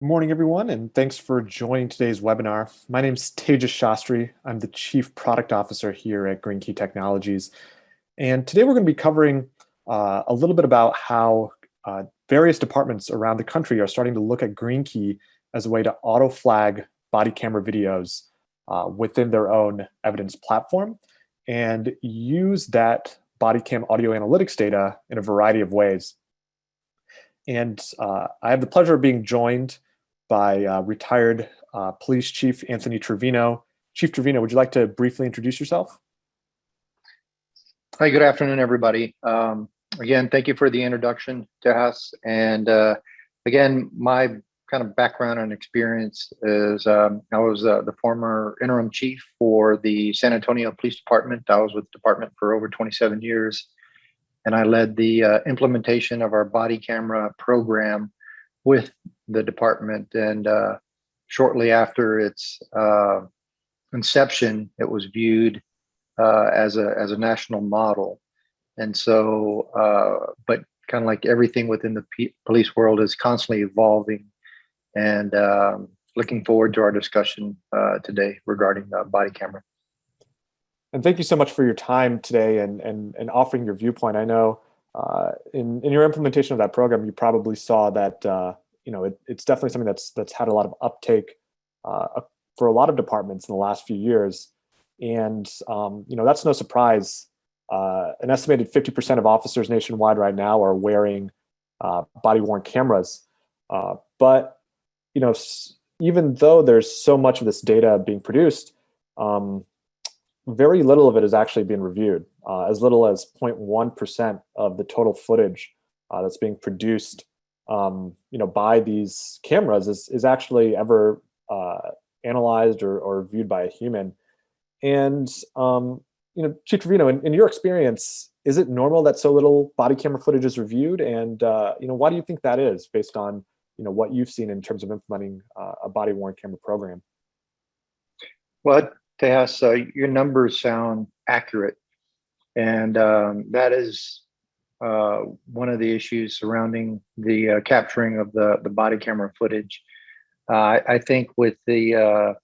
Good morning, everyone, and thanks for joining today's webinar. My name is Tejas Shastry. I'm the Chief Product Officer here at GreenKey Technologies. And today we're going to be covering a little bit about how various departments around the country are starting to look at GreenKey as a way to auto-flag body camera videos within their own evidence platform and use that body cam audio analytics data in a variety of ways. And I have the pleasure of being joined by retired Police Chief Anthony Trevino. Chief Trevino, would you like to briefly introduce yourself? Hi, good afternoon, everybody. Again, thank you for the introduction, Tejas. And again, my kind of background and experience is I was the former interim chief for the San Antonio Police Department. I was with the department for over 27 years, and I led the implementation of our body camera program with the department. And shortly after its inception, it was viewed as a national model. And so, but kind of like everything within the police world is constantly evolving. And looking forward to our discussion today regarding body camera. And thank you so much for your time today and offering your viewpoint. I know in your implementation of that program, you probably saw that it's definitely something that's had a lot of uptake for a lot of departments in the last few years. And that's no surprise. An estimated 50% of officers nationwide right now are wearing body-worn cameras. But even though there's so much of this data being produced, very little of it is actually being reviewed. As little as 0.1% of the total footage that's being produced, by these cameras is actually ever analyzed or viewed by a human. And Chief Trevino, in your experience, is it normal that so little body camera footage is reviewed? And why do you think that is, based on what you've seen in terms of implementing a body-worn camera program? Well, Tejas, your numbers sound accurate, and that is one of the issues surrounding the capturing of the body camera footage. I think with the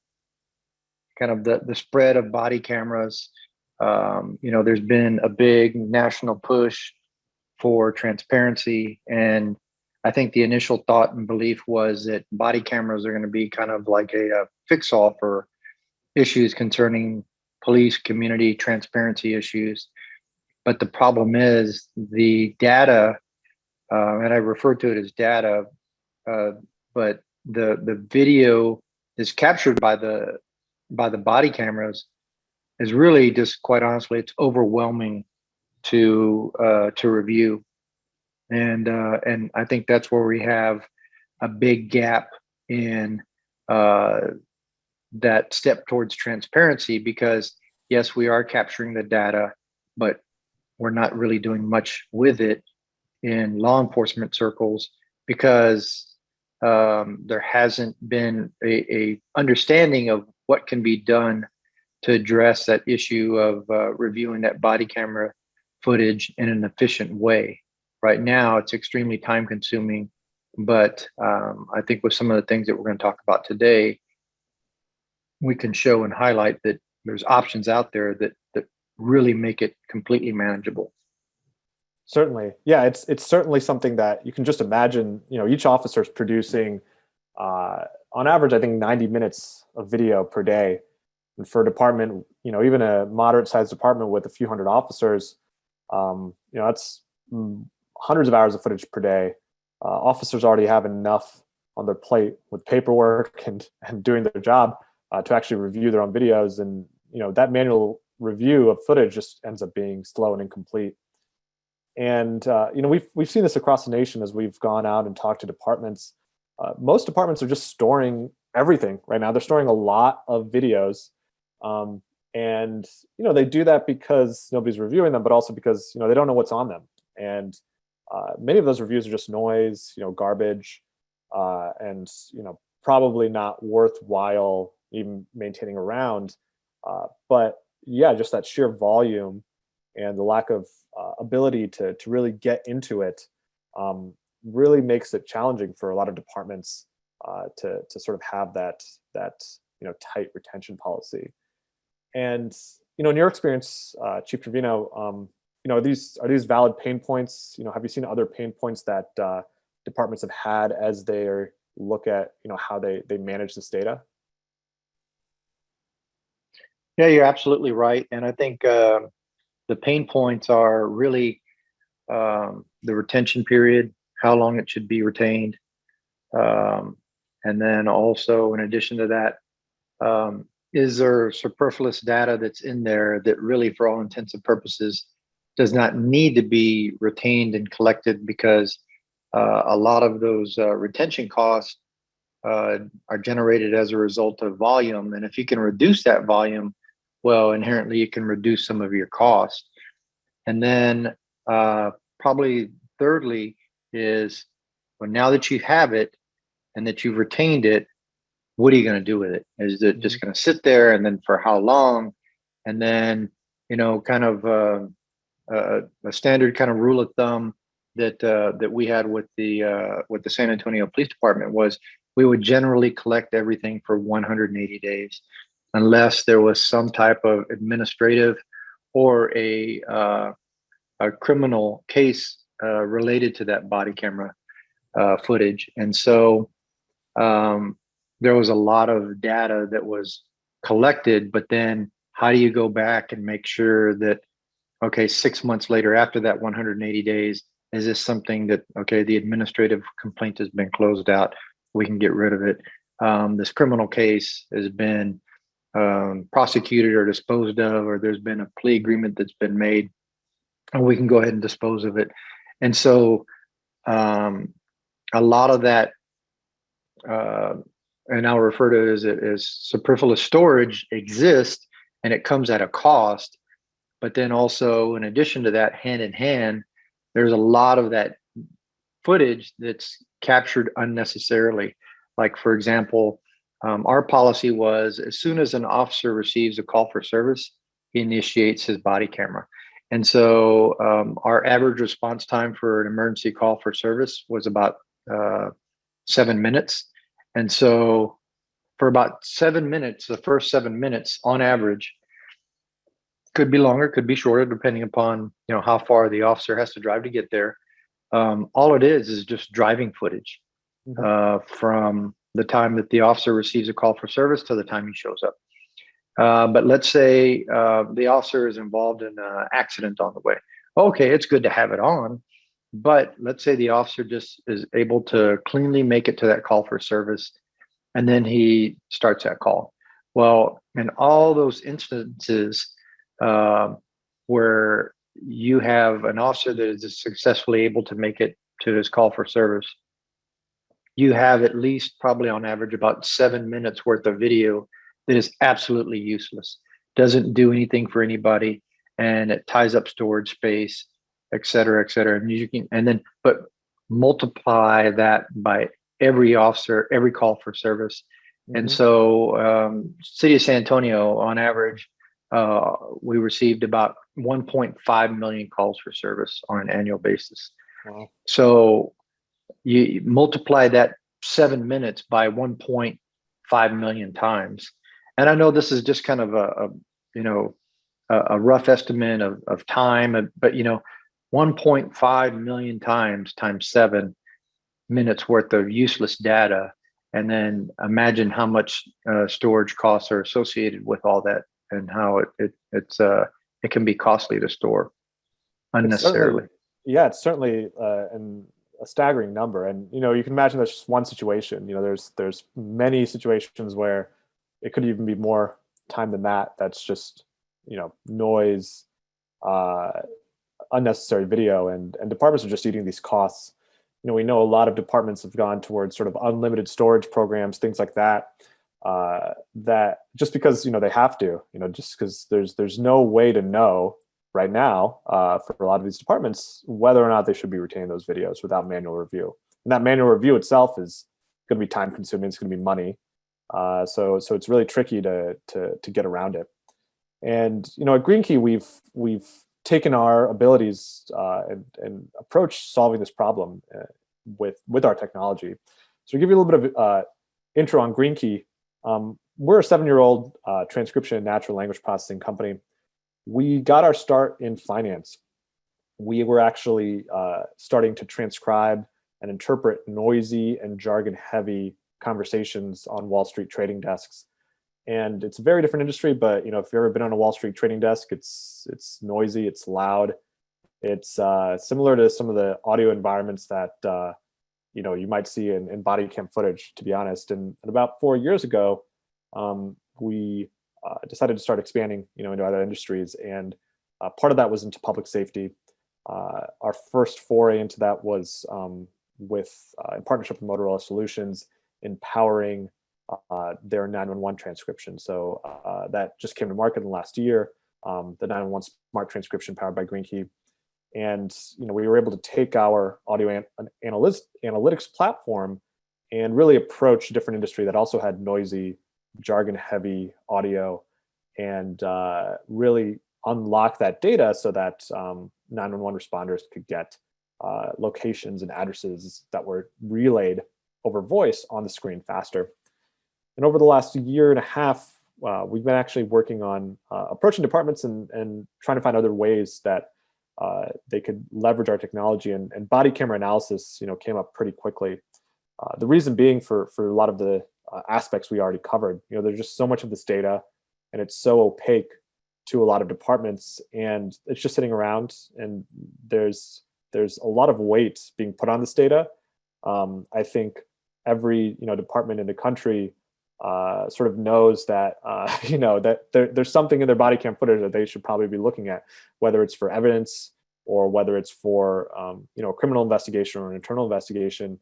kind of the spread of body cameras, there's been a big national push for transparency. And I think the initial thought and belief was that body cameras are going to be kind of like a fix-all for issues concerning police community transparency issues. But the problem is the data, and I refer to it as data, but the video is captured by the body cameras is really just, quite honestly, it's overwhelming to review. And I think that's where we have a big gap in that step towards transparency, because yes, we are capturing the data, but we're not really doing much with it in law enforcement circles, because there hasn't been a understanding of what can be done to address that issue of reviewing that body camera footage in an efficient way. Right now, it's extremely time consuming, but I think with some of the things that we're going to talk about today, we can show and highlight that there's options out there that really make it completely manageable. Certainly. Yeah, it's certainly something that you can just imagine. Each officer is producing, on average, I think 90 minutes of video per day. And for a department, even a moderate-sized department with a few hundred officers, that's hundreds of hours of footage per day. Officers already have enough on their plate with paperwork and doing their job to actually review their own videos. And that manual review of footage just ends up being slow and incomplete. And we've seen this across the nation as we've gone out and talked to departments. Most departments are just storing everything right now. They're storing a lot of videos. And they do that because nobody's reviewing them, but also because they don't know what's on them. And many of those reviews are just noise, garbage, and probably not worthwhile even maintaining around. But yeah, just that sheer volume and the lack of ability to really get into it really makes it challenging for a lot of departments to sort of have that tight retention policy. And in your experience, Chief Trevino, are these valid pain points? Have you seen other pain points that departments have had as they look at how they manage this data? Yeah, you're absolutely right. And I think the pain points are really the retention period, how long it should be retained. And then also, in addition to that, is there superfluous data that's in there that really, for all intents and purposes, does not need to be retained and collected, because a lot of those retention costs are generated as a result of volume. And if you can reduce that volume, well, inherently you can reduce some of your costs. And then probably thirdly is, well, now that you have it and that you've retained it, what are you going to do with it? Is it just going to sit there, and then for how long? And then, kind of a standard kind of rule of thumb that we had with the San Antonio Police Department was we would generally collect everything for 180 days, unless there was some type of administrative or a criminal case related to that body camera footage. And so there was a lot of data that was collected, but then how do you go back and make sure that, okay, 6 months later, after that 180 days, is this something that, okay, the administrative complaint has been closed out, we can get rid of it. This criminal case has been prosecuted or disposed of, or there's been a plea agreement that's been made, and we can go ahead and dispose of it. And so a lot of that, and I'll refer to it as superfluous storage, exists, and it comes at a cost. But then also, in addition to that, hand in hand, there's a lot of that footage that's captured unnecessarily. Like, for example, our policy was, as soon as an officer receives a call for service, he initiates his body camera. And so our average response time for an emergency call for service was about 7 minutes. And so for about 7 minutes, the first 7 minutes on average, could be longer, could be shorter, depending upon how far the officer has to drive to get there. All it is just driving footage from the time that the officer receives a call for service to the time he shows up. But let's say the officer is involved in an accident on the way. Okay, it's good to have it on, but let's say the officer just is able to cleanly make it to that call for service, and then he starts that call. Well, in all those instances where you have an officer that is successfully able to make it to his call for service, you have at least probably on average about 7 minutes worth of video that is absolutely useless, doesn't do anything for anybody, and it ties up storage space, et cetera, et cetera. But multiply that by every officer, every call for service. And so city of San Antonio, on average, we received about 1.5 million calls for service on an annual basis. Wow. So you multiply that 7 minutes by 1.5 million times. And I know this is just kind of a rough estimate of time, but 1.5 million times 7 minutes worth of useless data. And then imagine how much storage costs are associated with all that, and how it can be costly to store unnecessarily. It's certainly a staggering number. And you can imagine that's just one situation. There's many situations where it could even be more time than that. That's just noise, unnecessary video, and departments are just eating these costs. We know a lot of departments have gone towards sort of unlimited storage programs, things like that. That just because they have to, just because there's no way to know right now for a lot of these departments whether or not they should be retaining those videos without manual review. And that manual review itself is going to be time consuming. It's going to be money. So it's really tricky to get around it. And at GreenKey, we've taken our abilities and approach solving this problem with our technology. So to give you a little bit of intro on GreenKey, we're a 7-year-old transcription and natural language processing company. We got our start in finance. We were actually starting to transcribe and interpret noisy and jargon-heavy conversations on Wall Street trading desks. And it's a very different industry, but if you've ever been on a Wall Street trading desk, it's noisy, it's loud. It's similar to some of the audio environments that you might see in body cam footage, to be honest. And about 4 years ago, we decided to start expanding, into other industries, and part of that was into public safety. Our first foray into that was in partnership with Motorola Solutions, empowering their 911 transcription. So that just came to market in the last year, the 911 smart transcription powered by GreenKey. And we were able to take our audio analytics platform and really approach a different industry that also had noisy, jargon-heavy audio, and really unlock that data so that 911 responders could get locations and addresses that were relayed over voice on the screen faster. And over the last year and a half, we've been actually working on approaching departments and trying to find other ways that they could leverage our technology, and body camera analysis, came up pretty quickly. The reason being for a lot of the aspects we already covered. There's just so much of this data, and it's so opaque to a lot of departments, and it's just sitting around, and there's a lot of weight being put on this data. I think every department in the country sort of knows that that there's something in their body cam footage that they should probably be looking at, whether it's for evidence or whether it's for a criminal investigation or an internal investigation.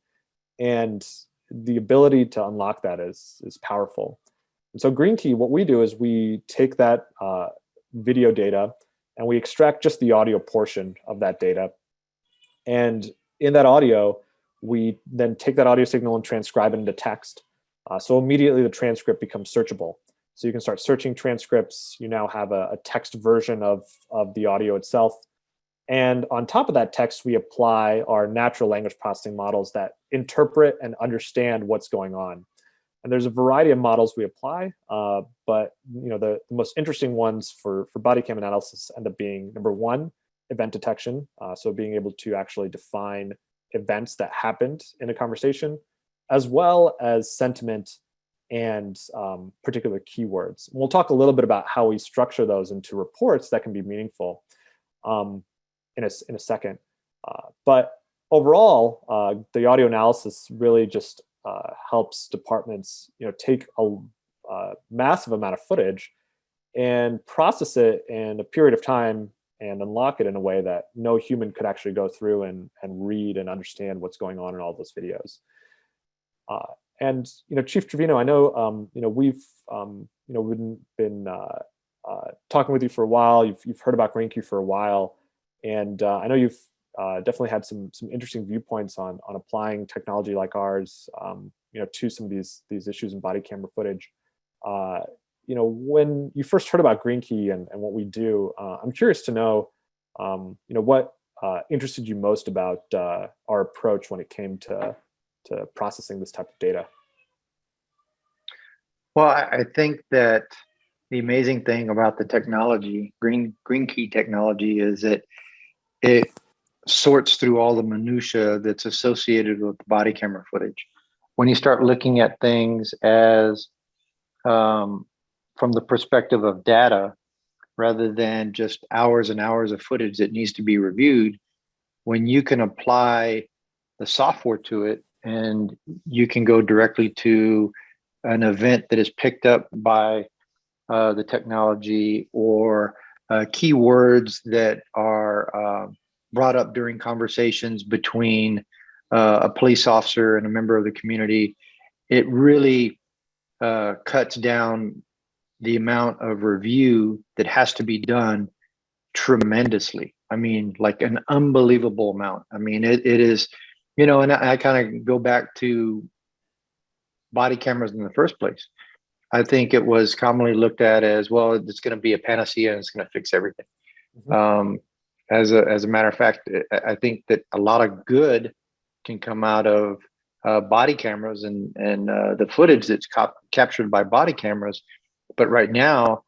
And the ability to unlock that is powerful. And so GreenKey, what we do is we take that video data and we extract just the audio portion of that data. And in that audio, we then take that audio signal and transcribe it into text. So immediately the transcript becomes searchable. So you can start searching transcripts. You now have a text version of the audio itself. And on top of that text, we apply our natural language processing models that interpret and understand what's going on. And there's a variety of models we apply, but the most interesting ones for body cam analysis end up being, number one, event detection. So being able to actually define events that happened in a conversation, as well as sentiment and particular keywords. We'll talk a little bit about how we structure those into reports that can be meaningful in a second. But overall, the audio analysis really just helps departments, take a massive amount of footage and process it in a period of time and unlock it in a way that no human could actually go through and read and understand what's going on in all those videos. And Chief Trevino, I know we've been talking with you for a while. You've heard about GreenKey for a while, and I know you've definitely had some interesting viewpoints on applying technology like ours, to some of these issues in body camera footage. When you first heard about GreenKey and what we do, I'm curious to know, what interested you most about our approach when it came to processing this type of data. Well, I think that the amazing thing about the technology, GreenKey technology, is that it sorts through all the minutia that's associated with body camera footage. When you start looking at things as from the perspective of data, rather than just hours and hours of footage that needs to be reviewed, when you can apply the software to it, and you can go directly to an event that is picked up by the technology, or keywords that are brought up during conversations between a police officer and a member of the community, it really cuts down the amount of review that has to be done tremendously. I mean, like an unbelievable amount. I mean, it is, and I kind of go back to body cameras in the first place. I think it was commonly looked at as, well, it's going to be a panacea and it's going to fix everything. Mm-hmm. As a matter of fact, I think that a lot of good can come out of body cameras and the footage that's captured by body cameras. But right now,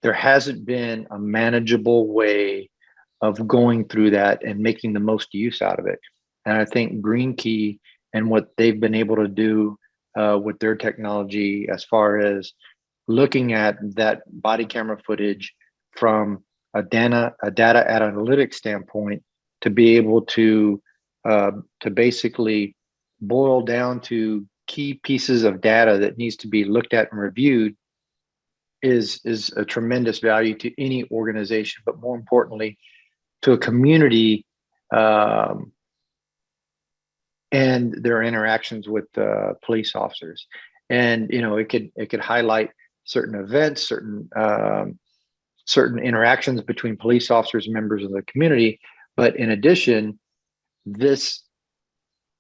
there hasn't been a manageable way of going through that and making the most use out of it. And I think GreenKey and what they've been able to do with their technology, as far as looking at that body camera footage from a data analytics standpoint, to be able to basically boil down to key pieces of data that needs to be looked at and reviewed, is a tremendous value to any organization, but more importantly, to a community and their interactions with police officers. And it could highlight certain events, certain interactions between police officers and members of the community. But in addition, this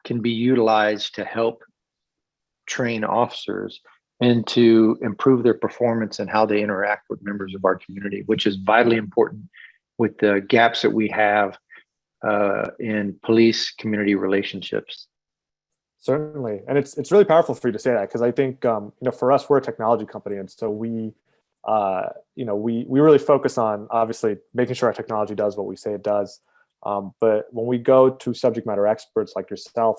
can be utilized to help train officers and to improve their performance and how they interact with members of our community, which is vitally important with the gaps that we have in police community relationships. Certainly, and it's really powerful for you to say that, because I think for us, we're a technology company, and so we really focus on obviously making sure our technology does what we say it does. But when we go to subject matter experts like yourself,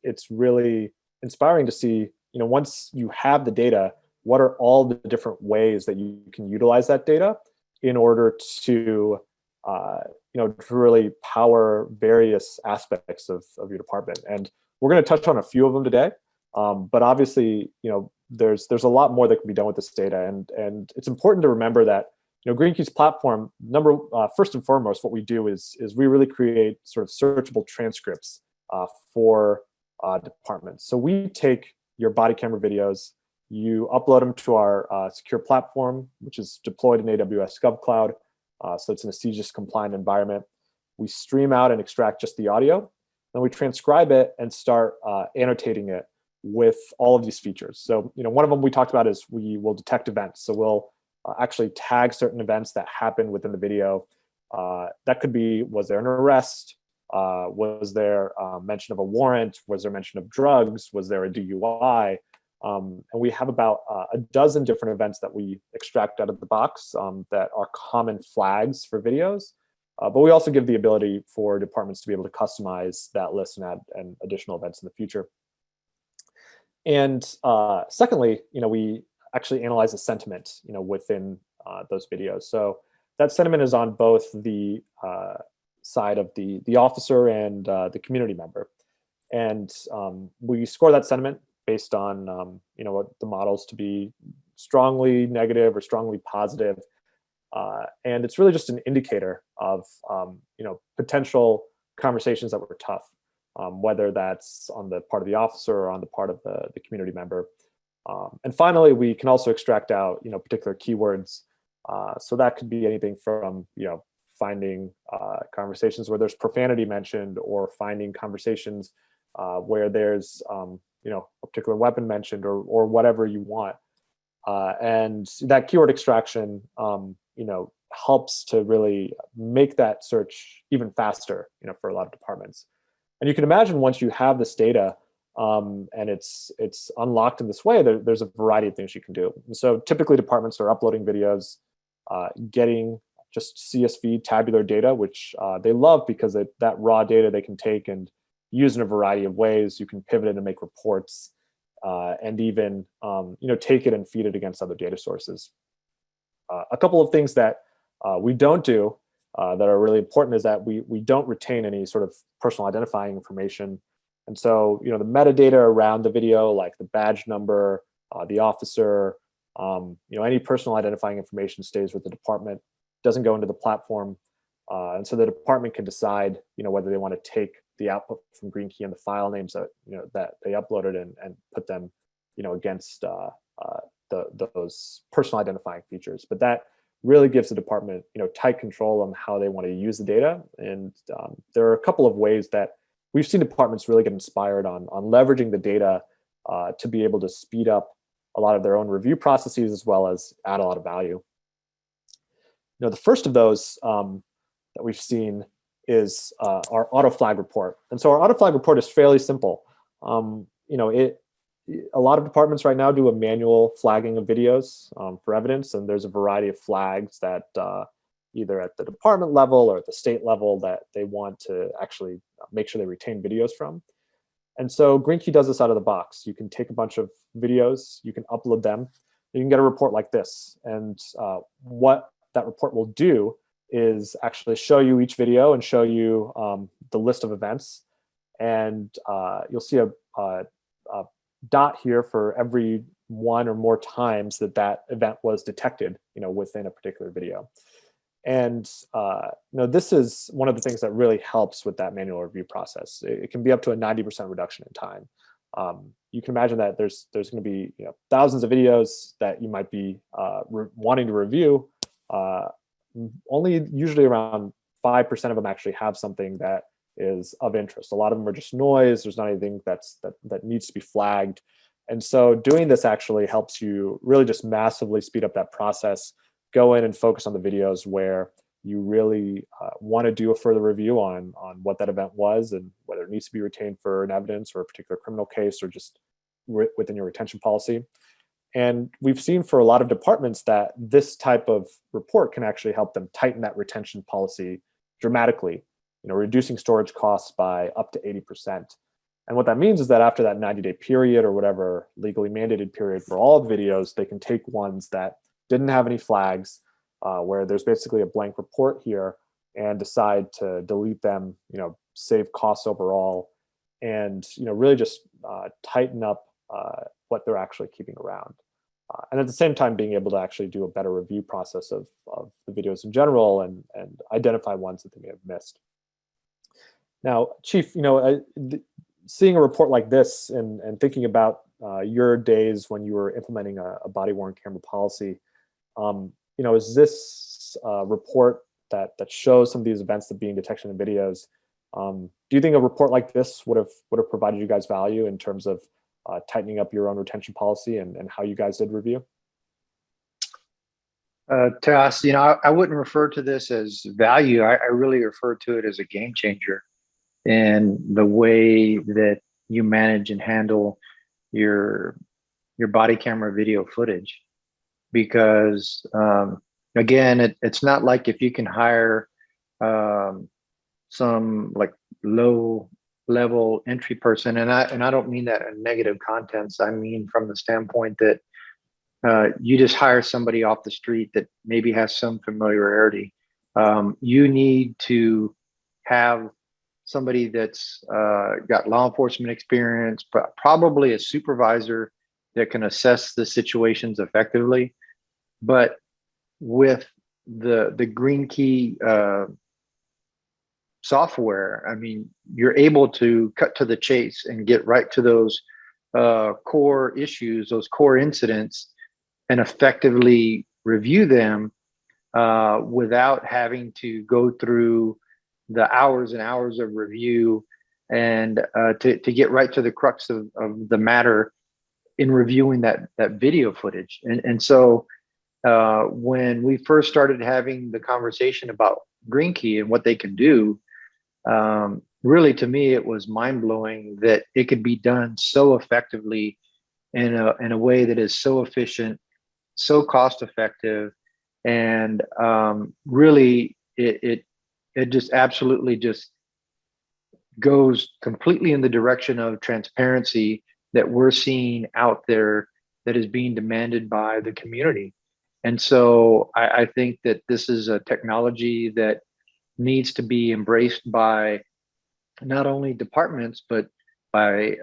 it's really inspiring to see, once you have the data, what are all the different ways that you can utilize that data in order to really power various aspects of your department. And we're going to touch on a few of them today, but obviously, there's a lot more that can be done with this data, and it's important to remember that GreenKey's platform, first and foremost, what we do is we really create sort of searchable transcripts for departments. So we take your body camera videos, you upload them to our secure platform, which is deployed in AWS GovCloud. So it's in a CGIS compliant environment. We stream out and extract just the audio, then we transcribe it and start annotating it with all of these features. So one of them we talked about is we will detect events. So we'll actually tag certain events that happen within the video. That could be, was there an arrest? Was there mention of a warrant? Was there mention of drugs? Was there a DUI? And we have about a dozen different events that we extract out of the box that are common flags for videos. But we also give the ability for departments to be able to customize that list and add additional events in the future. And secondly, we actually analyze the sentiment, within those videos. So that sentiment is on both the side of the officer and the community member. And we score that sentiment based on, what the models to be strongly negative or strongly positive. And it's really just an indicator of, potential conversations that were tough, whether that's on the part of the officer or on the part of the community member. And finally, we can also extract out, particular keywords. So that could be anything from, finding conversations where there's profanity mentioned, or finding conversations where there's, a particular weapon mentioned, or whatever you want. And that keyword extraction, helps to really make that search even faster, for a lot of departments. And you can imagine, once you have this data, and it's unlocked in this way, there's a variety of things you can do. And so typically departments are uploading videos, getting just CSV tabular data, which they love, because that raw data they can take and use in a variety of ways. You can pivot it and make reports, and even take it and feed it against other data sources. A couple of things that we don't do that are really important is that we don't retain any sort of personal identifying information. And so, the metadata around the video, like the badge number, the officer, any personal identifying information stays with the department, doesn't go into the platform. And so the department can decide, whether they want to take the output from GreenKey and the file names that, that they uploaded and put them, against those personal identifying features. But that really gives the department, tight control on how they want to use the data. And there are a couple of ways that we've seen departments really get inspired on leveraging the data to be able to speed up a lot of their own review processes, as well as add a lot of value. The first of those that we've seen is our auto flag report. And so our auto flag report is fairly simple. You know, a lot of departments right now do a manual flagging of videos for evidence, and there's a variety of flags that either at the department level or at the state level that they want to actually make sure they retain videos from. And so GreenKey does this out of the box. You can take a bunch of videos, you can upload them, you can get a report like this. And what that report will do is actually show you each video and show you the list of events. And you'll see a dot here for every one or more times that that event was detected, you know, within a particular video. And you know, this is one of the things that really helps with that manual review process. It can be up to a 90% reduction in time. You can imagine that there's going to be, you know, thousands of videos that you might be wanting to review. Only usually around 5% of them actually have something that is of interest. A lot of them are just noise. There's not anything that needs to be flagged. And so doing this actually helps you really just massively speed up that process. Go in and focus on the videos where you really want to do a further review on what that event was and whether it needs to be retained for an evidence or a particular criminal case or just within your retention policy. And we've seen for a lot of departments that this type of report can actually help them tighten that retention policy dramatically, you know, reducing storage costs by up to 80%. And what that means is that after that 90-day period or whatever legally mandated period for all videos, they can take ones that didn't have any flags, where there's basically a blank report here, and decide to delete them, you know, save costs overall, and, you know, really just tighten up what they're actually keeping around. And at the same time, being able to actually do a better review process of the videos in general and identify ones that they may have missed. Now, Chief, you know, seeing a report like this and thinking about your days when you were implementing a body-worn camera policy, you know, is this report that shows some of these events that being detected in videos? Do you think a report like this would have provided you guys value in terms of tightening up your own retention policy and how you guys did review? Tejas, you know, I wouldn't refer to this as value. I really refer to it as a game changer in the way that you manage and handle your body camera video footage. Because again, it's not like if you can hire some like low level entry person, and I don't mean that in negative contents. I mean from the standpoint that you just hire somebody off the street that maybe has some familiarity. You need to have somebody that's got law enforcement experience, but probably a supervisor that can assess the situations effectively. But with the GreenKey software, I mean, you're able to cut to the chase and get right to those core issues, those core incidents, and effectively review them without having to go through the hours and hours of review and to get right to the crux of the matter in reviewing that video footage. And so when we first started having the conversation about GreenKey and what they can do, really to me, it was mind blowing that it could be done so effectively in a way that is so efficient, so cost effective, and really it just absolutely just goes completely in the direction of transparency that we're seeing out there that is being demanded by the community. And so I think that this is a technology that needs to be embraced by not only departments, but by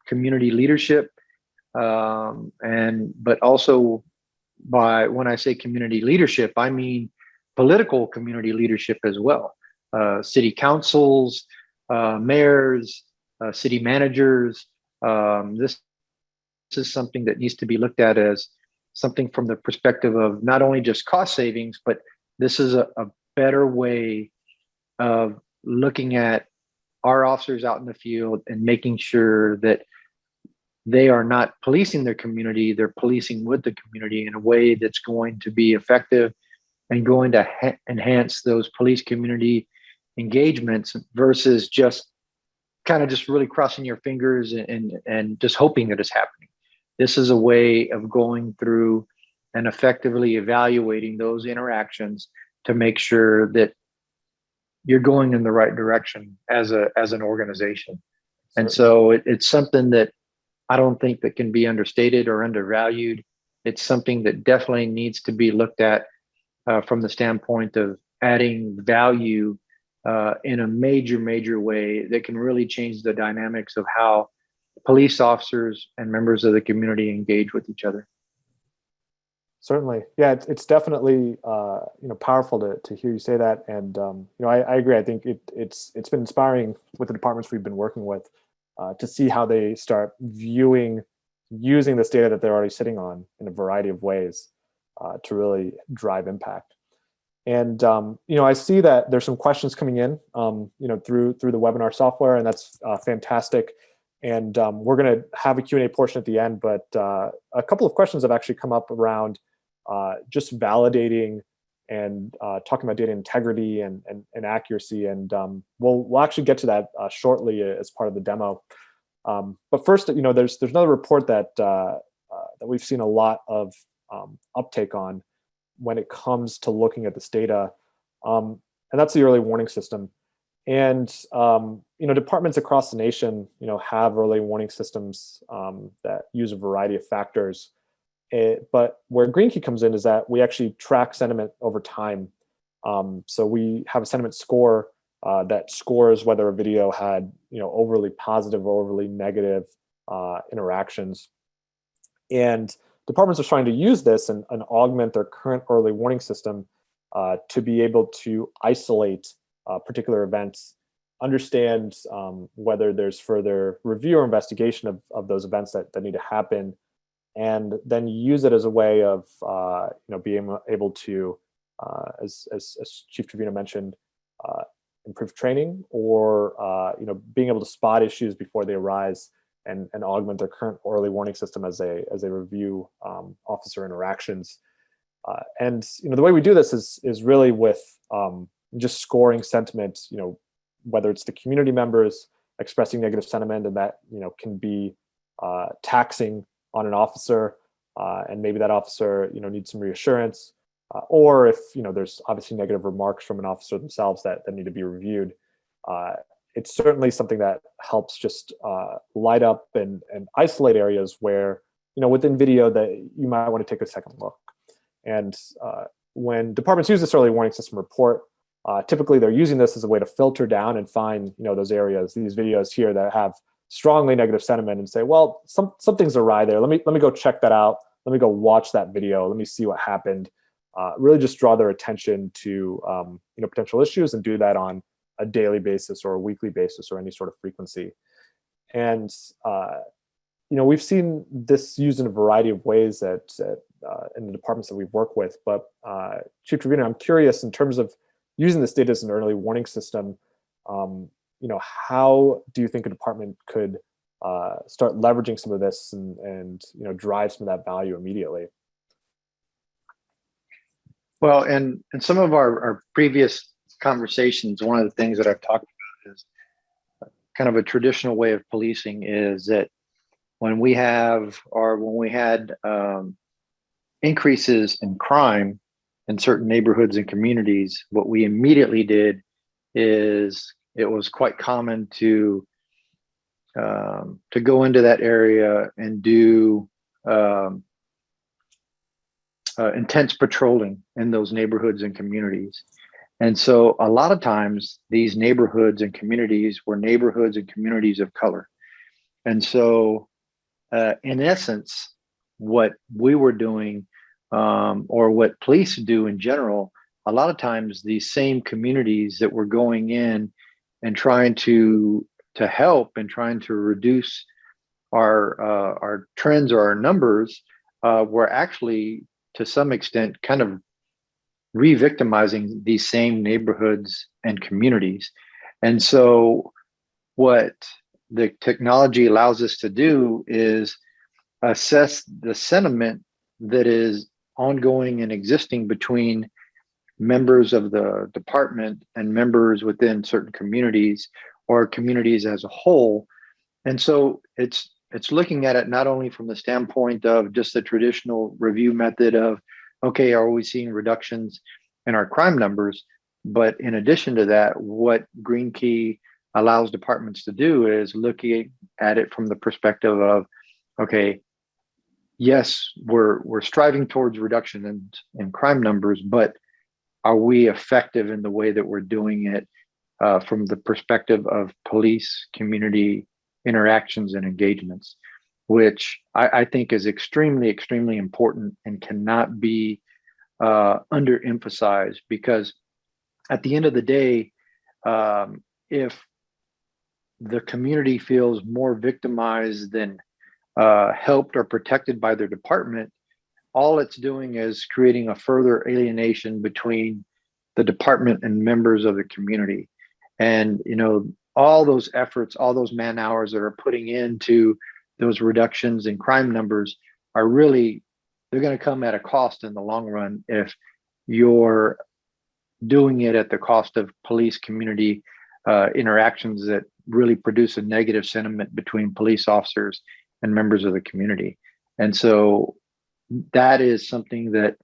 community leadership, but also by, when I say community leadership, I mean political community leadership as well. City councils, mayors, city managers. This is something that needs to be looked at as something from the perspective of not only just cost savings, but this is a better way of looking at our officers out in the field and making sure that they are not policing their community, they're policing with the community in a way that's going to be effective and going to enhance those police community engagements versus just kind of just really crossing your fingers and just hoping that it's happening. This is a way of going through and effectively evaluating those interactions to make sure that you're going in the right direction as an organization. And so it's something that I don't think that can be understated or undervalued. It's something that definitely needs to be looked at from the standpoint of adding value in a major way that can really change the dynamics of how police officers and members of the community engage with each other. Certainly, yeah, it's definitely powerful to hear you say that, and I agree. I think it's been inspiring with the departments we've been working with to see how they start using this data that they're already sitting on in a variety of ways to really drive impact. And I see that there's some questions coming in through the webinar software, and that's fantastic. And we're going to have a Q&A portion at the end, but a couple of questions have actually come up around just validating and talking about data integrity and accuracy. And we'll actually get to that shortly as part of the demo. But first, there's another report that we've seen a lot of uptake on when it comes to looking at this data, and that's the early warning system. And departments across the nation, have early warning systems that use a variety of factors. But where GreenKey comes in is that we actually track sentiment over time. So we have a sentiment score that scores whether a video had overly positive or overly negative interactions. And departments are trying to use this and augment their current early warning system to be able to isolate particular events, understand whether there's further review or investigation of those events that need to happen, and then use it as a way of being able to, as Chief Trevino mentioned, improve training or being able to spot issues before they arise and augment their current early warning system as they review officer interactions. And the way we do this is really with just scoring sentiment, whether it's the community members expressing negative sentiment, and that can be taxing on an officer, and maybe that officer needs some reassurance, or if there's obviously negative remarks from an officer themselves that need to be reviewed. It's certainly something that helps just light up and isolate areas where within video that you might want to take a second look. And when departments use this early warning system report, typically they're using this as a way to filter down and find those areas, these videos here that have strongly negative sentiment, and say, well, something's awry there. Let me go check that out. Let me go watch that video. Let me see what happened. Really just draw their attention to potential issues, and do that on a daily basis or a weekly basis or any sort of frequency. And we've seen this used in a variety of ways in the departments that we've worked with. But Chief Trevino, I'm curious, in terms of using this data as an early warning system, how do you think a department could start leveraging some of this and drive some of that value immediately? Well, in some of our previous conversations, one of the things that I've talked about is kind of a traditional way of policing is that when we had increases in crime in certain neighborhoods and communities, what we immediately did is it was quite common to go into that area and do intense patrolling in those neighborhoods and communities. And so a lot of times these neighborhoods and communities were neighborhoods and communities of color. And so in essence, what we were doing, or what police do in general, a lot of times these same communities that were going in and trying to help and trying to reduce our trends or our numbers were actually, to some extent, kind of re-victimizing these same neighborhoods and communities. And so what the technology allows us to do is assess the sentiment that is ongoing and existing between members of the department and members within certain communities or communities as a whole. And so it's looking at it not only from the standpoint of just the traditional review method of, okay, are we seeing reductions in our crime numbers? But in addition to that, what GreenKey allows departments to do is looking at it from the perspective of, okay, yes, we're striving towards reduction in crime numbers, but are we effective in the way that we're doing it from the perspective of police community interactions and engagements, which I think is extremely, extremely important and cannot be underemphasized, because at the end of the day, if the community feels more victimized than helped or protected by their department, all it's doing is creating a further alienation between the department and members of the community. And, all those efforts, all those man hours that are putting into those reductions in crime numbers are really, they're going to come at a cost in the long run if you're doing it at the cost of police community interactions that really produce a negative sentiment between police officers and members of the community. And so that is something that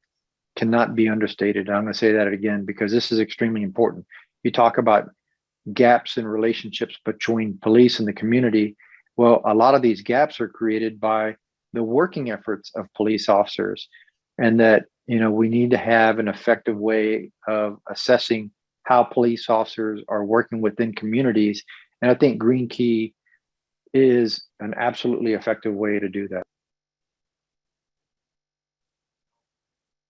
cannot be understated. I'm going to say that again, because this is extremely important. You talk about gaps in relationships between police and the community. Well, a lot of these gaps are created by the working efforts of police officers, and that, we need to have an effective way of assessing how police officers are working within communities. And I think GreenKey is an absolutely effective way to do that.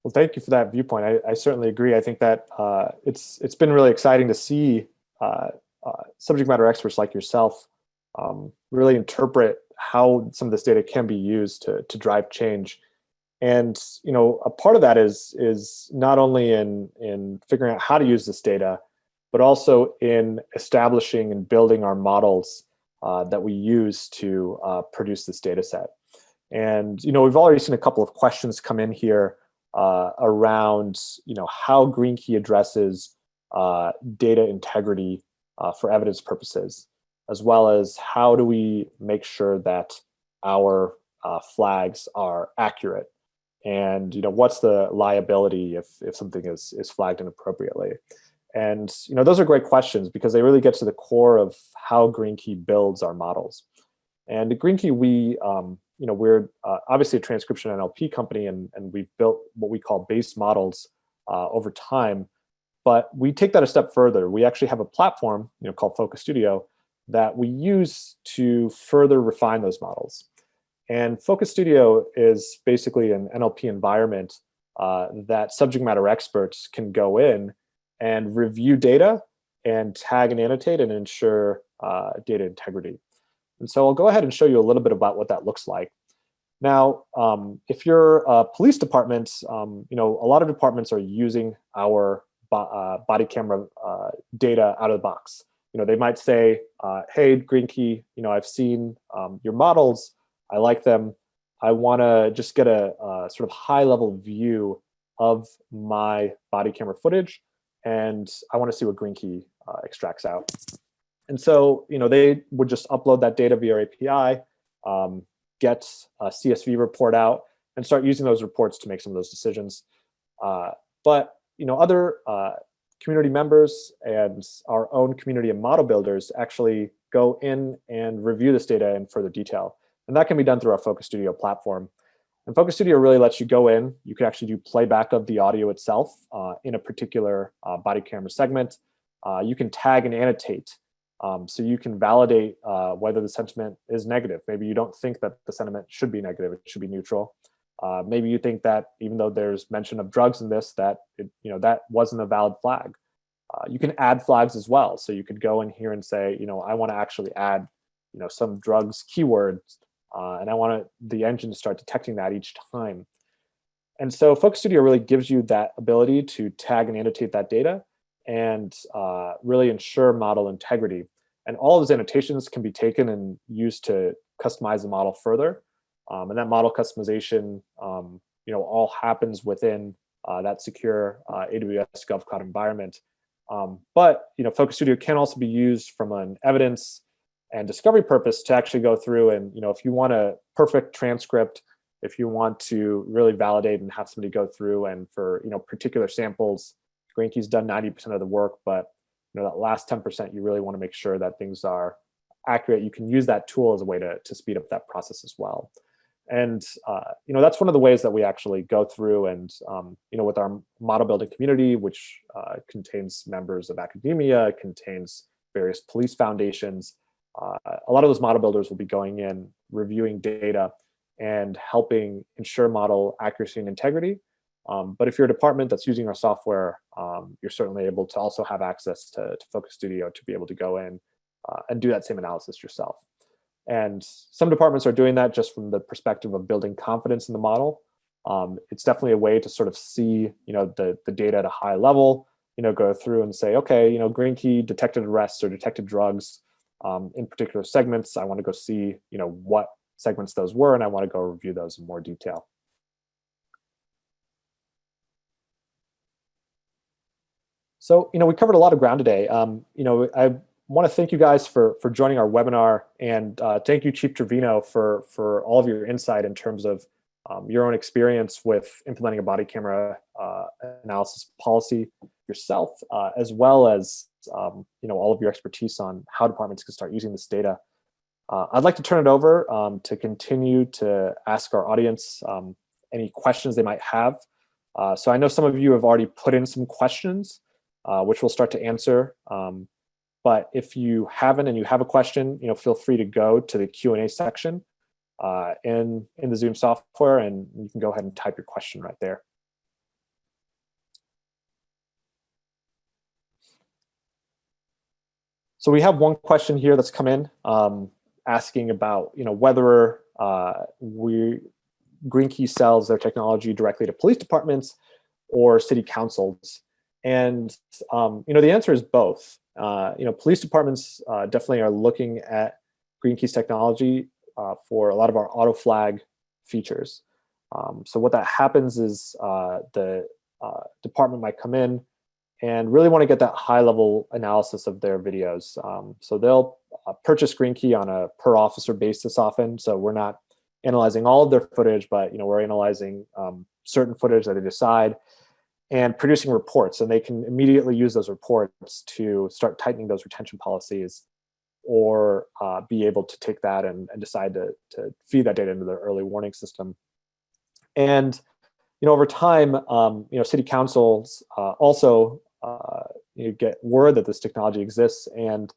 Well, thank you for that viewpoint. I certainly agree. I think that it's been really exciting to see subject matter experts like yourself really interpret how some of this data can be used to drive change. And a part of that is not only in figuring out how to use this data, but also in establishing and building our models that we use to produce this data set. And we've already seen a couple of questions come in here around how GreenKey addresses data integrity for evidence purposes, as well as how do we make sure that our flags are accurate, and what's the liability if something is flagged inappropriately. And those are great questions because they really get to the core of how GreenKey builds our models. And at GreenKey, we're obviously a transcription NLP company, and we've built what we call base models over time. But we take that a step further. We actually have a platform called Focus Studio that we use to further refine those models. And Focus Studio is basically an NLP environment that subject matter experts can go in and review data and tag and annotate and ensure data integrity. And so I'll go ahead and show you a little bit about what that looks like. Now, if you're a police department, a lot of departments are using our body camera data out of the box. They might say, hey, GreenKey, I've seen your models. I like them. I want to just get a sort of high-level view of my body camera footage, and I want to see what GreenKey extracts out. And so, they would just upload that data via API, get a CSV report out, and start using those reports to make some of those decisions. But other community members and our own community and model builders actually go in and review this data in further detail. And that can be done through our Focus Studio platform. And Focus Studio really lets you go in. You can actually do playback of the audio itself in a particular body camera segment. You can tag and annotate. So you can validate whether the sentiment is negative. Maybe you don't think that the sentiment should be negative, it should be neutral. Maybe you think that even though there's mention of drugs in this, that that wasn't a valid flag. You can add flags as well. So you could go in here and say, I want to actually add, some drugs keywords, and I want the engine to start detecting that each time. And so Focus Studio really gives you that ability to tag and annotate that data and really ensure model integrity. And all of those annotations can be taken and used to customize the model further. And that model customization, all happens within that secure AWS GovCloud environment. But Focus Studio can also be used from an evidence and discovery purpose to actually go through and, if you want a perfect transcript, if you want to really validate and have somebody go through and for, particular samples, GreenKey's done 90% of the work, but that last 10%, you really want to make sure that things are accurate. You can use that tool as a way to speed up that process as well. And that's one of the ways that we actually go through and with our model building community, which contains members of academia, contains various police foundations. A lot of those model builders will be going in, reviewing data, and helping ensure model accuracy and integrity. But if you're a department that's using our software, you're certainly able to also have access to Focus Studio to be able to go in and do that same analysis yourself. And some departments are doing that just from the perspective of building confidence in the model. It's definitely a way to sort of see, the data at a high level, go through and say, okay, GreenKey detected arrests or detected drugs in particular segments. I want to go see, what segments those were, and I want to go review those in more detail. So, we covered a lot of ground today. I want to thank you guys for joining our webinar, and thank you, Chief Trevino, for all of your insight in terms of your own experience with implementing a body camera analysis policy yourself, as well as all of your expertise on how departments can start using this data. I'd like to turn it over to continue to ask our audience any questions they might have. So I know some of you have already put in some questions, which we'll start to answer. But if you haven't and you have a question, feel free to go to the Q&A section in the Zoom software, and you can go ahead and type your question right there. So we have one question here that's come in asking about whether GreenKey sells their technology directly to police departments or city councils. And the answer is both. Police departments definitely are looking at GreenKey's technology for a lot of our auto flag features. So what that happens is the department might come in and really want to get that high level analysis of their videos. So they'll purchase GreenKey on a per officer basis often. So we're not analyzing all of their footage, but we're analyzing certain footage that they decide and producing reports, and they can immediately use those reports to start tightening those retention policies, or be able to take that and decide to feed that data into their early warning system. And over time, city councils also get word that this technology exists, and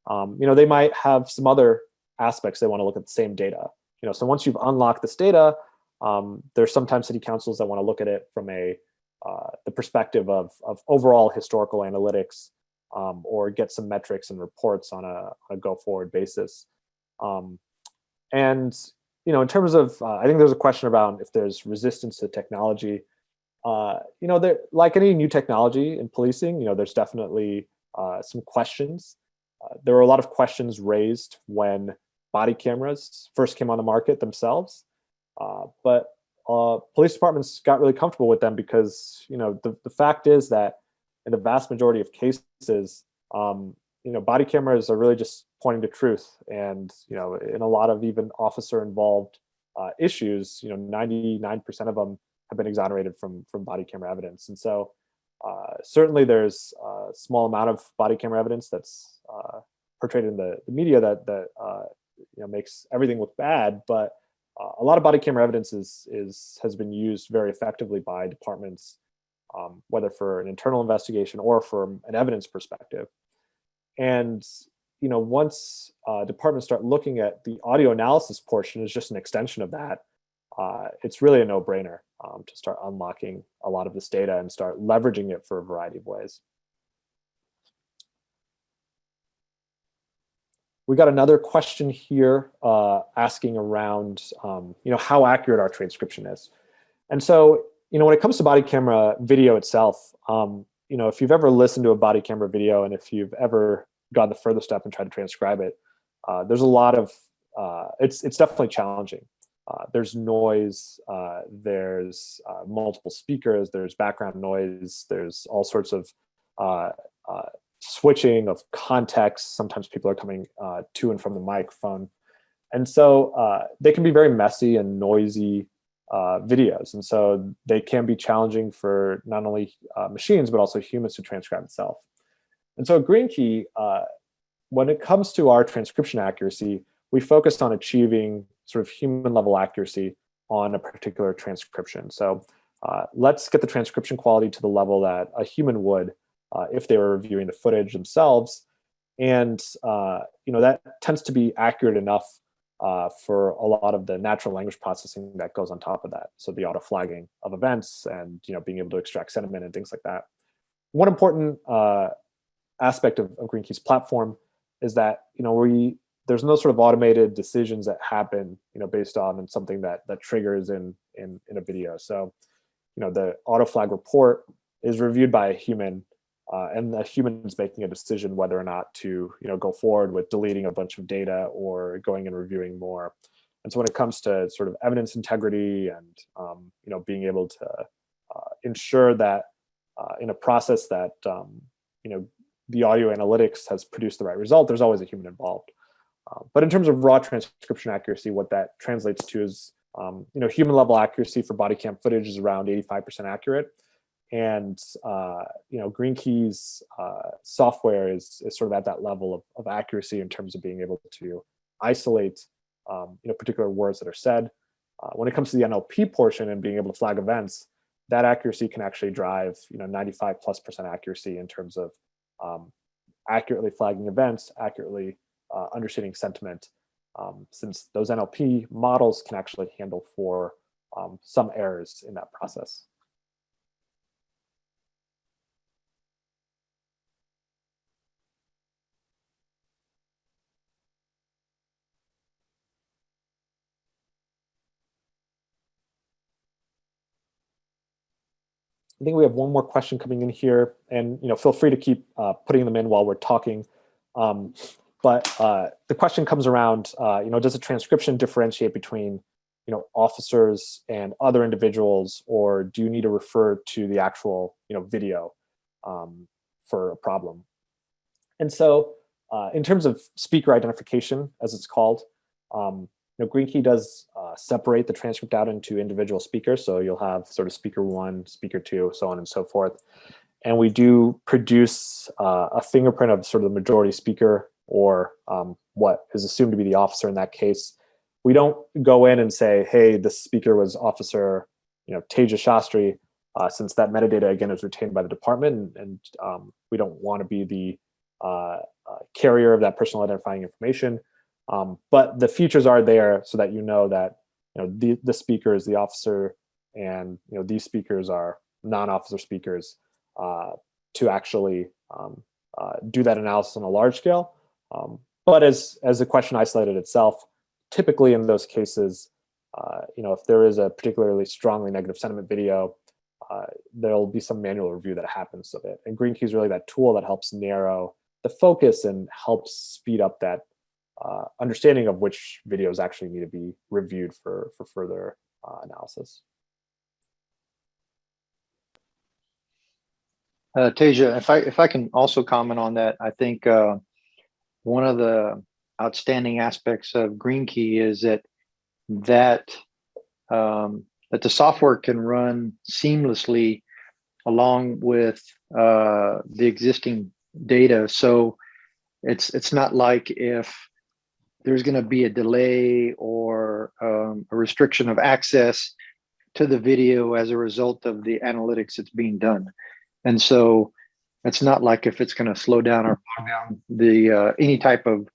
they might have some other aspects they want to look at the same data. So once you've unlocked this data, there's sometimes city councils that want to look at it from the perspective of overall historical analytics, or get some metrics and reports on a go-forward basis. And in terms of, I think there's a question about if there's resistance to technology. Like any new technology in policing, there's definitely some questions. There were a lot of questions raised when body cameras first came on the market themselves, but police departments got really comfortable with them because the fact is that in the vast majority of cases, body cameras are really just pointing to truth, and in a lot of even officer involved issues, 99% of them have been exonerated from body camera evidence. And so certainly there's a small amount of body camera evidence that's portrayed in the media that makes everything look bad, but a lot of body camera evidence has been used very effectively by departments, whether for an internal investigation or from an evidence perspective. And once departments start looking at the audio analysis portion as just an extension of that, it's really a no-brainer to start unlocking a lot of this data and start leveraging it for a variety of ways. We got another question here asking around, how accurate our transcription is. And so, when it comes to body camera video itself, if you've ever listened to a body camera video, and if you've ever gone the further step and tried to transcribe it, there's a lot of, it's definitely challenging. There's noise, there's multiple speakers, there's background noise, there's all sorts of switching of context. Sometimes people are coming to and from the microphone. And so they can be very messy and noisy videos. And so they can be challenging for not only machines, but also humans to transcribe itself. And so at GreenKey, when it comes to our transcription accuracy, we focused on achieving sort of human level accuracy on a particular transcription. So let's get the transcription quality to the level that a human would if they were reviewing the footage themselves. And that tends to be accurate enough for a lot of the natural language processing that goes on top of that. So the auto flagging of events and being able to extract sentiment and things like that. One important aspect of GreenKey's platform is that there's no sort of automated decisions that happen based on something that triggers in a video. So the auto flag report is reviewed by a human, and the human is making a decision whether or not to go forward with deleting a bunch of data or going and reviewing more. And so when it comes to sort of evidence integrity and being able to ensure that in a process that the audio analytics has produced the right result, there's always a human involved. But in terms of raw transcription accuracy, what that translates to is human level accuracy for body cam footage is around 85% accurate. And GreenKey's software is sort of at that level of accuracy in terms of being able to isolate particular words that are said. When it comes to the NLP portion and being able to flag events, that accuracy can actually drive 95+% accuracy in terms of accurately flagging events, accurately understanding sentiment, since those NLP models can actually handle for some errors in that process. I think we have one more question coming in here, and feel free to keep putting them in while we're talking. But the question comes around, does a transcription differentiate between officers and other individuals, or do you need to refer to the actual video for a problem? And so in terms of speaker identification, as it's called, GreenKey does separate the transcript out into individual speakers. So you'll have sort of speaker 1, speaker 2, so on and so forth. And we do produce a fingerprint of sort of the majority speaker, or what is assumed to be the officer in that case. We don't go in and say, hey, this speaker was officer Tejas Shastry, since that metadata, again, is retained by the department, and we don't want to be the carrier of that personal identifying information. But the features are there so that that the speaker is the officer, and these speakers are non-officer speakers, to actually do that analysis on a large scale. But as the question isolated itself, typically in those cases, if there is a particularly strongly negative sentiment video, there'll be some manual review that happens of it. And GreenKey is really that tool that helps narrow the focus and helps speed up that understanding of which videos actually need to be reviewed for further analysis. Teja, if I can also comment on that, I think one of the outstanding aspects of GreenKey is that the software can run seamlessly along with the existing data. So it's not like if there's going to be a delay or a restriction of access to the video as a result of the analytics that's being done. And so it's not like if it's going to slow down or bog down the any type of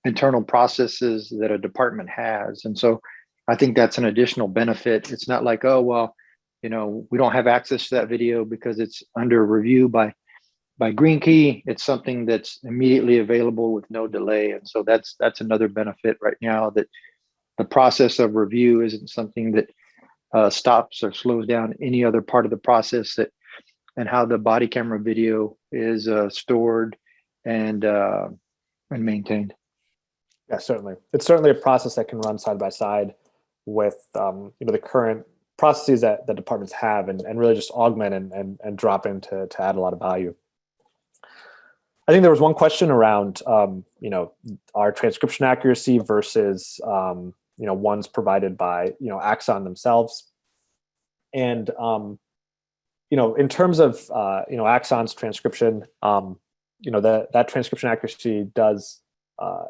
internal processes that a department has. And so I think that's an additional benefit. It's not like, oh, well, we don't have access to that video because it's under review by GreenKey. It's something that's immediately available with no delay. And so that's another benefit right now, that the process of review isn't something that stops or slows down any other part of the process, and how the body camera video is stored and maintained. Yeah, certainly. It's certainly a process that can run side by side with the current processes that the departments have, and really just augment and drop in to add a lot of value. I think there was one question around, our transcription accuracy versus, ones provided by, Axon themselves. And, in terms of, Axon's transcription, that transcription accuracy does,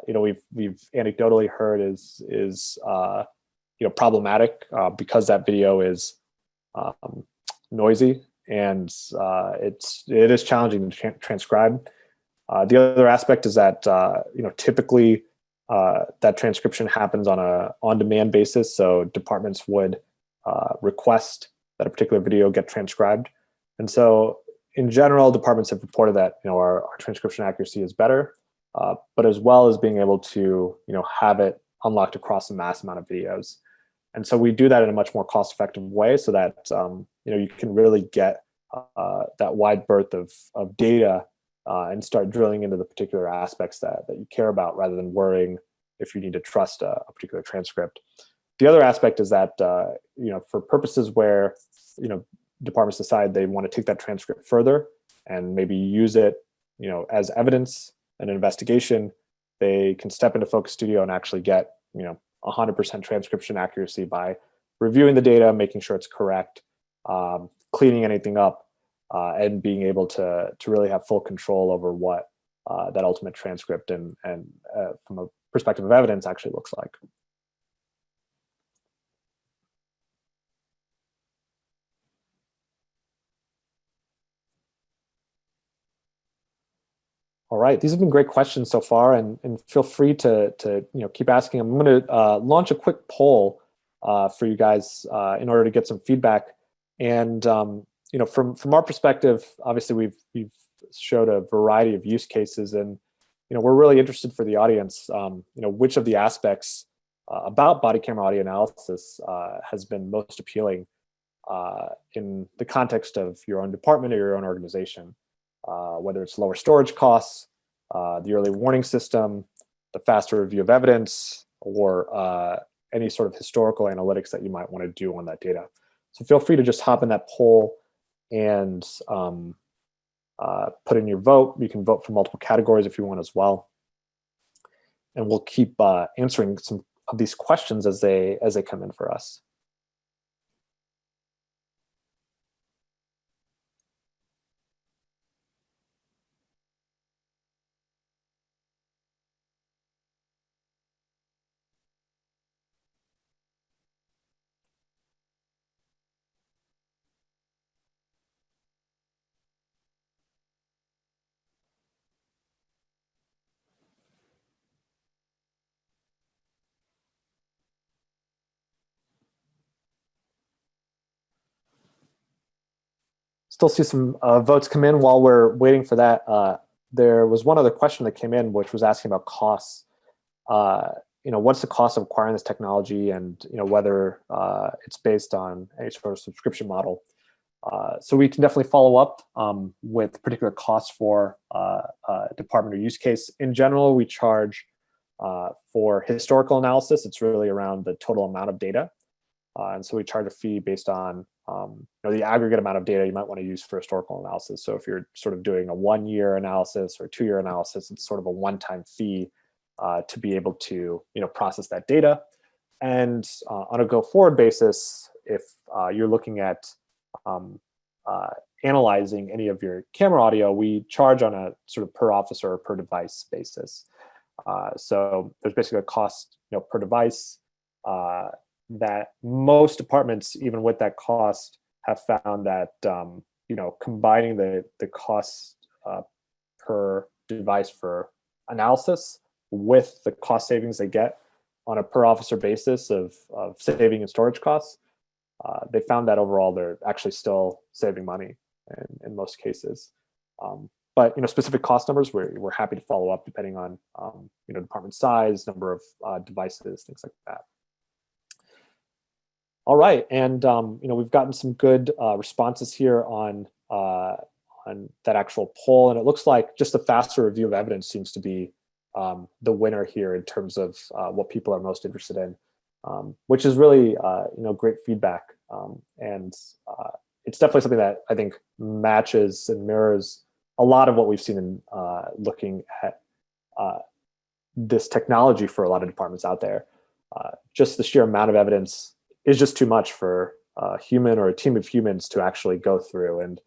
we've anecdotally heard is problematic because that video is noisy and it is challenging to transcribe. The other aspect is that typically that transcription happens on a on-demand basis, so departments would request that a particular video get transcribed, and so in general, departments have reported that our transcription accuracy is better, but as well as being able to have it unlocked across a mass amount of videos, and so we do that in a much more cost-effective way, so that you can really get that wide berth of data. And start drilling into the particular aspects that you care about rather than worrying if you need to trust a particular transcript. The other aspect is that, for purposes where, departments decide they want to take that transcript further and maybe use it, as evidence in an investigation, they can step into Focus Studio and actually get, 100% transcription accuracy by reviewing the data, making sure it's correct, cleaning anything up, and being able to really have full control over what that ultimate transcript and from a perspective of evidence actually looks like. All right, these have been great questions so far, and feel free to keep asking. I'm going to launch a quick poll for you guys in order to get some feedback. And from our perspective, obviously we've showed a variety of use cases, and we're really interested for the audience. Which of the aspects about body camera audio analysis has been most appealing in the context of your own department or your own organization, whether it's lower storage costs, the early warning system, the faster review of evidence, or any sort of historical analytics that you might want to do on that data. So feel free to just hop in that poll and put in your vote. You can vote for multiple categories if you want as well. And we'll keep answering some of these questions as they come in for us. Still see some votes come in. While we're waiting for that, there was one other question that came in, which was asking about costs. What's the cost of acquiring this technology, and whether it's based on any sort of subscription model. So we can definitely follow up with particular costs for department or use case. In general, we charge for historical analysis. It's really around the total amount of data. And so we charge a fee based on the aggregate amount of data you might want to use for historical analysis. So if you're sort of doing a 1-year analysis or 2-year analysis, it's sort of a one-time fee to be able to process that data. And on a go-forward basis, if you're looking at analyzing any of your camera audio, we charge on a sort of per officer or per device basis. So there's basically a cost per device that most departments, even with that cost, have found that combining the cost per device for analysis with the cost savings they get on a per officer basis of saving and storage costs, they found that overall they're actually still saving money in most cases. But specific cost numbers, we're happy to follow up depending on department size, number of devices, things like that. All right, and we've gotten some good responses here on that actual poll, and it looks like just the faster review of evidence seems to be the winner here in terms of what people are most interested in, which is really great feedback, and it's definitely something that I think matches and mirrors a lot of what we've seen in looking at this technology for a lot of departments out there. Just the sheer amount of evidence is just too much for a human or a team of humans to actually go through, and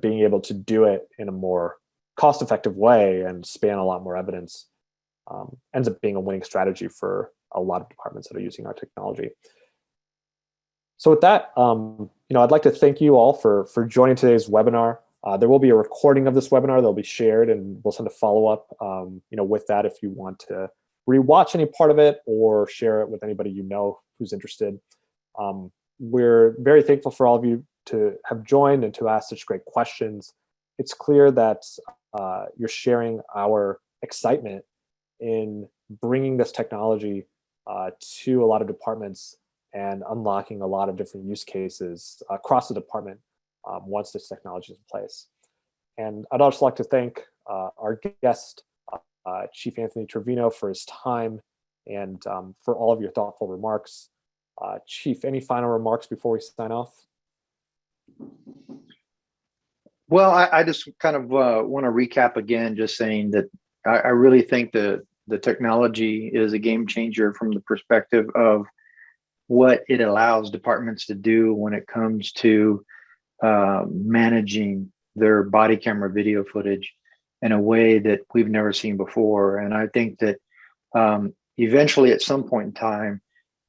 being able to do it in a more cost-effective way and span a lot more evidence ends up being a winning strategy for a lot of departments that are using our technology. So with that, I'd like to thank you all for joining today's webinar. There will be a recording of this webinar that'll be shared, and we'll send a follow-up with that if you want to rewatch any part of it or share it with anybody who's interested. We're very thankful for all of you to have joined and to ask such great questions. It's clear that you're sharing our excitement in bringing this technology to a lot of departments and unlocking a lot of different use cases across the department once this technology is in place. And I'd also like to thank our guest, Chief Anthony Trevino, for his time and for all of your thoughtful remarks. Chief, any final remarks before we sign off? Well, I just kind of want to recap again, just saying that I really think the technology is a game changer from the perspective of what it allows departments to do when it comes to managing their body camera video footage in a way that we've never seen before. And I think that eventually at some point in time,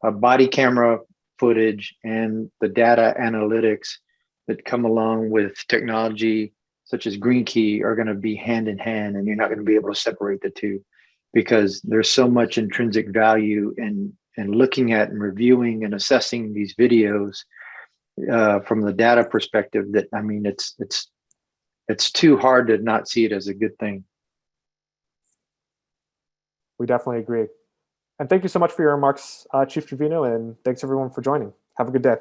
body camera footage and the data analytics that come along with technology such as GreenKey are going to be hand in hand, and you're not going to be able to separate the two, because there's so much intrinsic value in looking at and reviewing and assessing these videos from the data perspective that, I mean, it's too hard to not see it as a good thing. We definitely agree. And thank you so much for your remarks, Chief Trevino, and thanks everyone for joining. Have a good day.